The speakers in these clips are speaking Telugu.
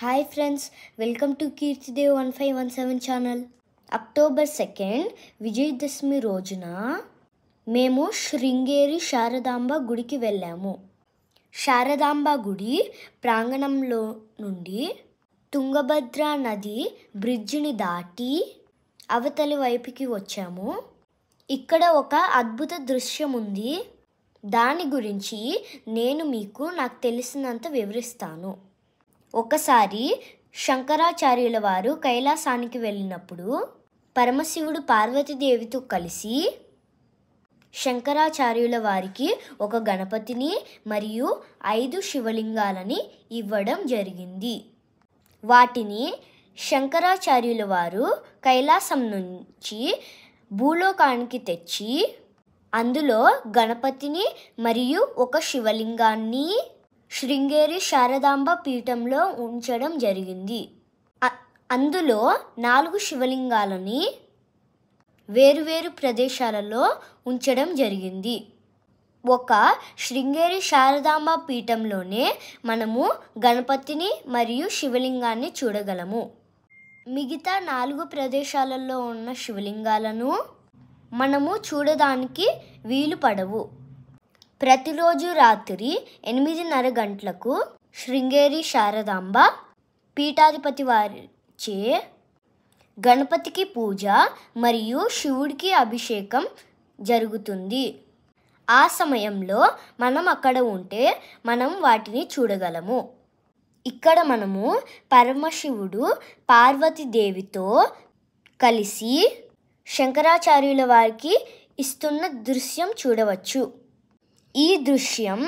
Hi friends, welcome to Keerthidev 1517 channel. October 2 Vijayadashami రోజున మేము శృంగేరి శారదాంబ గుడికి వెళ్ళాము. శారదాంబ గుడి ప్రాంగణంలో నుండి తుంగభద్ర నది బ్రిడ్జిని దాటి అవతలి వైపుకి వచ్చాము. ఇక్కడ ఒక అద్భుత దృశ్యం ఉంది. దాని గురించి నేను నాకు తెలిసినంత వివరిస్తాను. ఒకసారి శంకరాచార్యుల వారు కైలాసానికి వెళ్ళినప్పుడు పరమశివుడు పార్వతీదేవితో కలిసి శంకరాచార్యుల వారికి ఒక గణపతిని మరియు 5 శివలింగాలని ఇవ్వడం జరిగింది. వాటిని శంకరాచార్యుల వారు కైలాసం నుంచి భూలోకానికి తెచ్చి అందులో గణపతిని మరియు ఒక శివలింగాన్ని శృంగేరి శారదాంబ పీఠంలో ఉంచడం జరిగింది. అందులో 4 శివలింగాలని వేరువేరు ప్రదేశాలలో ఉంచడం జరిగింది. ఒక శృంగేరి శారదాంబ పీఠంలోనే మనము గణపతిని మరియు శివలింగాన్ని చూడగలము. మిగతా 4 ప్రదేశాలలో ఉన్న శివలింగాలను మనము చూడడానికి వీలు పడవు. ప్రతిరోజు రాత్రి 8:30 గంటలకు శృంగేరి శారదాంబ పీఠాధిపతి వారిచే గణపతికి పూజ మరియు శివుడికి అభిషేకం జరుగుతుంది. ఆ సమయంలో మనం అక్కడ ఉంటే మనం వాటిని చూడగలము. ఇక్కడ మనము పరమశివుడు పార్వతీదేవితో కలిసి శంకరాచార్యుల వారికి ఇస్తున్న దృశ్యం చూడవచ్చు. ఈ దృశ్యం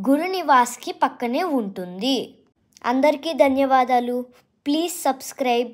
గురునివాస్కి పక్కనే ఉంటుంది. అందరికీ ధన్యవాదాలు. Please subscribe.